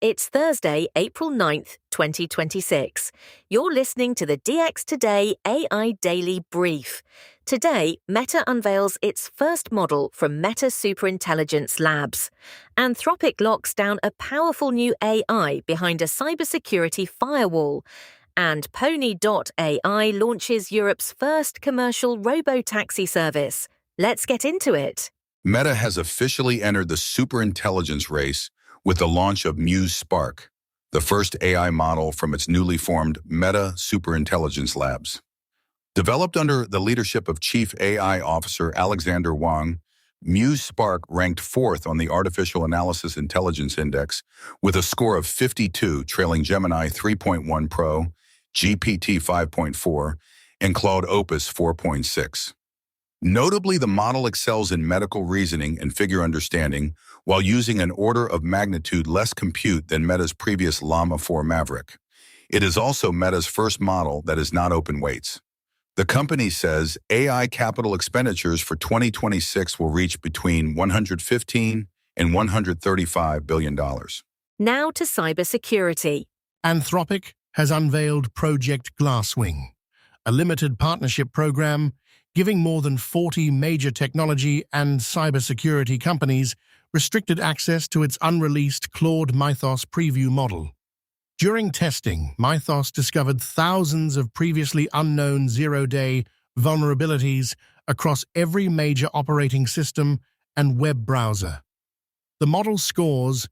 It's Thursday, April 9th, 2026. You're listening to the DX Today AI Daily Brief. Today, Meta unveils its first model from Meta Superintelligence Labs. Anthropic locks down a powerful new AI behind a cybersecurity firewall. And Pony.ai launches Europe's first commercial robotaxi service. Let's get into it. Meta has officially entered the superintelligence race with the launch of Muse Spark, the first AI model from its newly formed Meta Superintelligence Labs. Developed under the leadership of Chief AI Officer Alexander Wang, Muse Spark ranked 4th on the Artificial Analysis Intelligence Index with a score of 52, trailing Gemini 3.1 Pro, GPT 5.4, and Claude Opus 4.6. Notably, the model excels in medical reasoning and figure understanding while using an order of magnitude less compute than Meta's previous Llama 4 Maverick. It is also Meta's first model that is not open weights. The company says AI capital expenditures for 2026 will reach between $115 and $135 billion. Now to cybersecurity. Anthropic has unveiled Project Glasswing, a limited partnership program giving more than 40 major technology and cybersecurity companies restricted access to its unreleased Claude Mythos Preview model. During testing, Mythos discovered thousands of previously unknown zero-day vulnerabilities across every major operating system and web browser. The model scores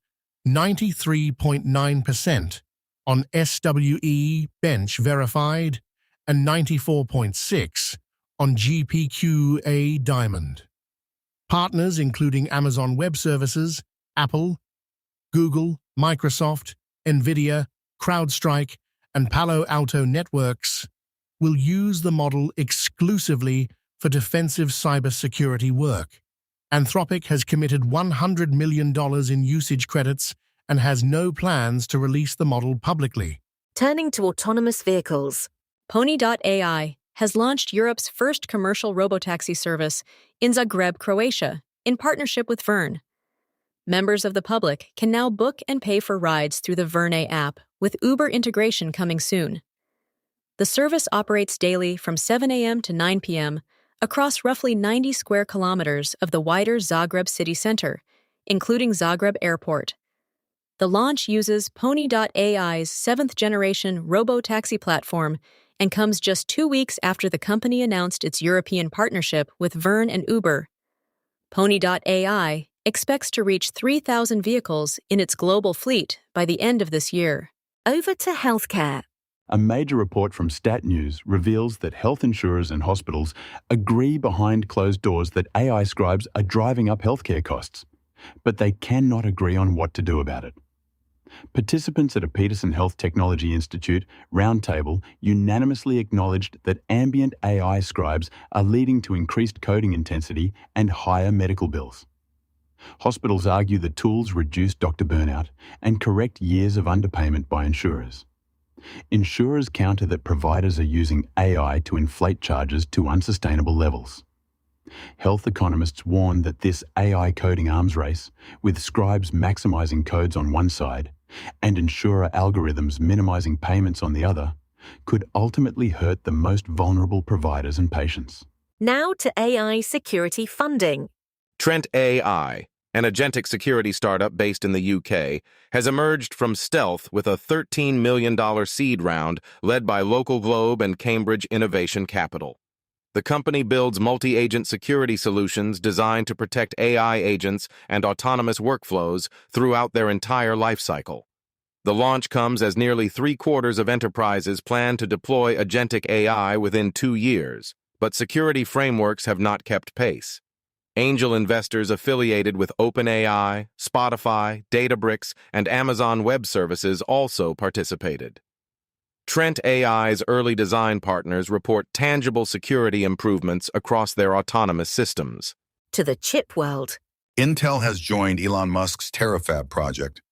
93.9% on SWE Bench Verified and 94.6% on GPQA Diamond. Partners including Amazon Web Services, Apple, Google, Microsoft, NVIDIA, CrowdStrike, and Palo Alto Networks will use the model exclusively for defensive cybersecurity work. Anthropic has committed $100 million in usage credits and has no plans to release the model publicly. Turning to autonomous vehicles. Pony.ai has launched Europe's first commercial robotaxi service in Zagreb, Croatia, in partnership with Verne. Members of the public can now book and pay for rides through the Verne app, with Uber integration coming soon. The service operates daily from 7 a.m. to 9 p.m. across roughly 90 square kilometers of the wider Zagreb city center, including Zagreb Airport. The launch uses Pony.ai's 7th-generation robotaxi platform and comes just 2 weeks after the company announced its European partnership with Verne and Uber. Pony.ai expects to reach 3,000 vehicles in its global fleet by the end of this year. Over to healthcare. A major report from Stat News reveals that health insurers and hospitals agree behind closed doors that AI scribes are driving up healthcare costs, but they cannot agree on what to do about it. Participants at a Peterson Health Technology Institute roundtable unanimously acknowledged that ambient AI scribes are leading to increased coding intensity and higher medical bills. Hospitals argue the tools reduce doctor burnout and correct years of underpayment by insurers. Insurers counter that providers are using AI to inflate charges to unsustainable levels. Health economists warn that this AI coding arms race, with scribes maximizing codes on one side and insurer algorithms minimizing payments on the other, could ultimately hurt the most vulnerable providers and patients. Now to AI security funding. Trent AI, an agentic security startup based in the UK, has emerged from stealth with a $13 million seed round led by Local Globe and Cambridge Innovation Capital. The company builds multi-agent security solutions designed to protect AI agents and autonomous workflows throughout their entire lifecycle. The launch comes as nearly 3/4 of enterprises plan to deploy agentic AI within 2 years, but security frameworks have not kept pace. Angel investors affiliated with OpenAI, Spotify, Databricks, and Amazon Web Services also participated. Trent AI's early design partners report tangible security improvements across their autonomous systems. To the chip world. Intel has joined Elon Musk's Terafab project,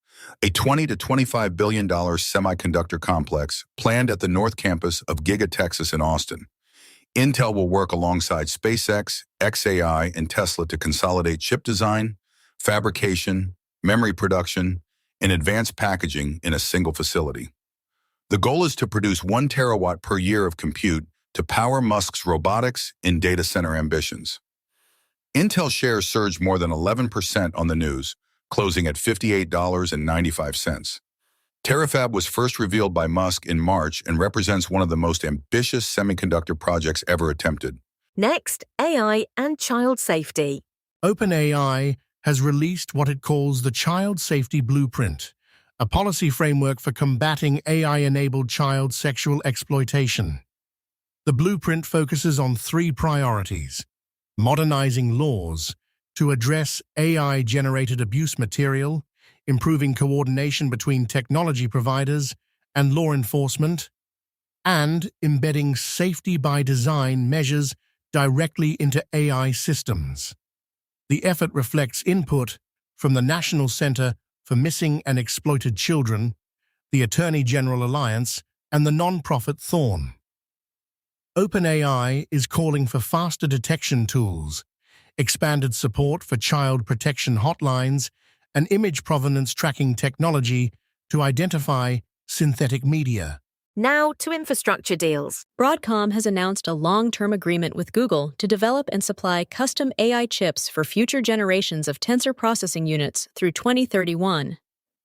a $20 to $25 billion semiconductor complex planned at the North Campus of Giga Texas in Austin. Intel will work alongside SpaceX, xAI, and Tesla to consolidate chip design, fabrication, memory production, and advanced packaging in a single facility. The goal is to produce 1 terawatt per year of compute to power Musk's robotics and data center ambitions. Intel shares surged more than 11% on the news, closing at $58.95. Terafab was first revealed by Musk in March and represents one of the most ambitious semiconductor projects ever attempted. Next, AI and child safety. OpenAI has released what it calls the Child Safety Blueprint, a policy framework for combating AI-enabled child sexual exploitation. The blueprint focuses on 3 priorities: modernizing laws to address AI-generated abuse material, improving coordination between technology providers and law enforcement, and embedding safety-by-design measures directly into AI systems. The effort reflects input from the National Center for Missing and Exploited Children, the Attorney General Alliance, and the non-profit Thorn. OpenAI is calling for faster detection tools, expanded support for child protection hotlines, and image provenance tracking technology to identify synthetic media. Now to infrastructure deals. Broadcom has announced a long-term agreement with Google to develop and supply custom AI chips for future generations of tensor processing units through 2031.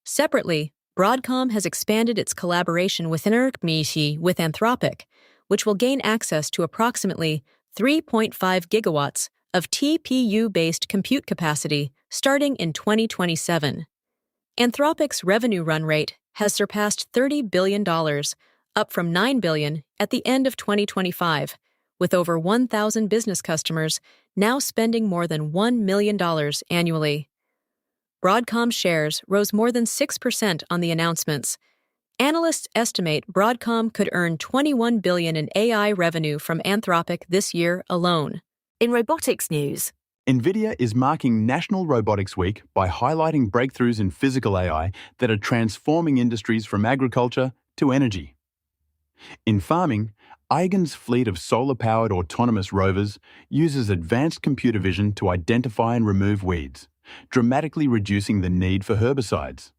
Separately, Broadcom has expanded its collaboration with Anthropic, which will gain access to approximately 3.5 gigawatts of TPU-based compute capacity starting in 2027. Anthropic's revenue run rate has surpassed $30 billion, up from $9 billion at the end of 2025, with over 1,000 business customers now spending more than $1 million annually. Broadcom shares rose more than 6% on the announcements. Analysts estimate Broadcom could earn $21 billion in AI revenue from Anthropic this year alone. In robotics news, NVIDIA is marking National Robotics Week by highlighting breakthroughs in physical AI that are transforming industries from agriculture to energy. In farming, Eigen's fleet of solar-powered autonomous rovers uses advanced computer vision to identify and remove weeds, dramatically reducing the need for herbicides.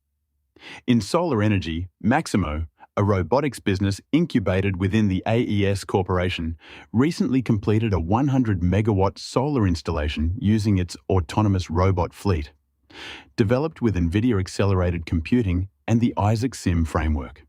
In solar energy, Maximo, a robotics business incubated within the AES Corporation, recently completed a 100-megawatt solar installation using its autonomous robot fleet, developed with NVIDIA-accelerated computing and the Isaac Sim framework.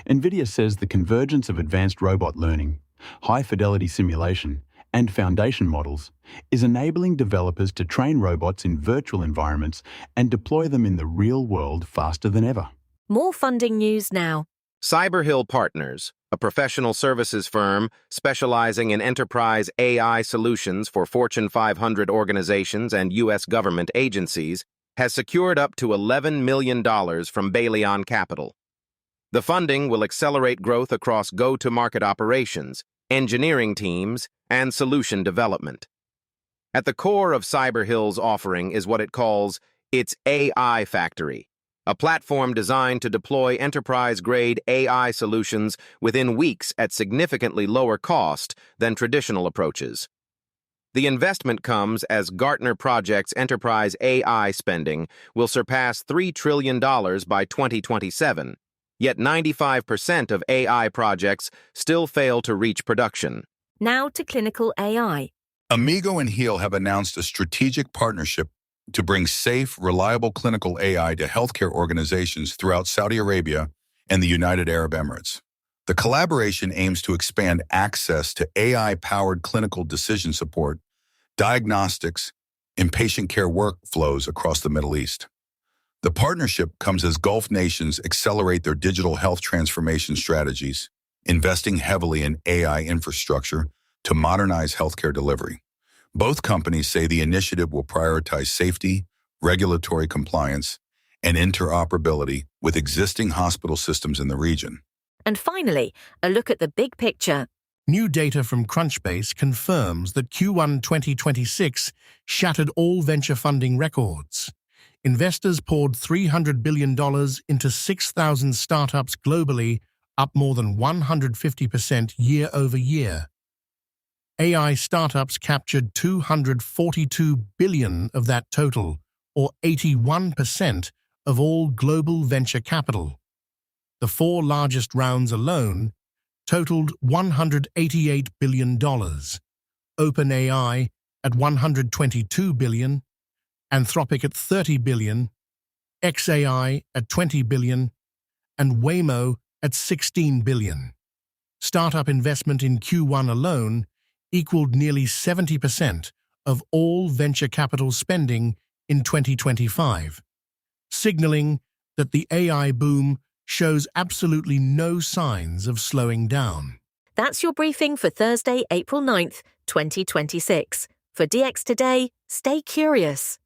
NVIDIA says the convergence of advanced robot learning, high-fidelity simulation, and foundation models is enabling developers to train robots in virtual environments and deploy them in the real world faster than ever. more funding news now. Cyberhill Partners, a professional services firm specializing in enterprise AI solutions for Fortune 500 organizations and U.S. government agencies, has secured up to $11 million from Baillion Capital. The funding will accelerate growth across go-to-market operations, engineering teams, and solution development. At the core of Cyberhill's offering is what it calls its AI Factory, a platform designed to deploy enterprise-grade AI solutions within weeks at significantly lower cost than traditional approaches. The investment comes as Gartner projects enterprise AI spending will surpass $3 trillion by 2027, yet 95% of AI projects still fail to reach production. Now to clinical AI. Amigo and Heal have announced a strategic partnership to bring safe, reliable clinical AI to healthcare organizations throughout Saudi Arabia and the United Arab Emirates. The collaboration aims to expand access to AI-powered clinical decision support, diagnostics, and patient care workflows across the Middle East. The partnership comes as Gulf nations accelerate their digital health transformation strategies, investing heavily in AI infrastructure to modernize healthcare delivery. Both companies say the initiative will prioritize safety, regulatory compliance, and interoperability with existing hospital systems in the region. And finally, a look at the big picture. New data from Crunchbase confirms that Q1 2026 shattered all venture funding records. Investors poured $300 billion into 6,000 startups globally, up more than 150% year over year. AI startups captured $242 billion of that total, or 81% of all global venture capital. The four largest rounds alone totaled $188 billion, OpenAI at $122 billion, Anthropic at $30 billion, XAI at $20 billion, and Waymo at $16 billion. Startup investment in Q1 alone equaled nearly 70% of all venture capital spending in 2025, signaling that the AI boom shows absolutely no signs of slowing down. That's your briefing for Thursday, April 9th, 2026. For DX Today, stay curious.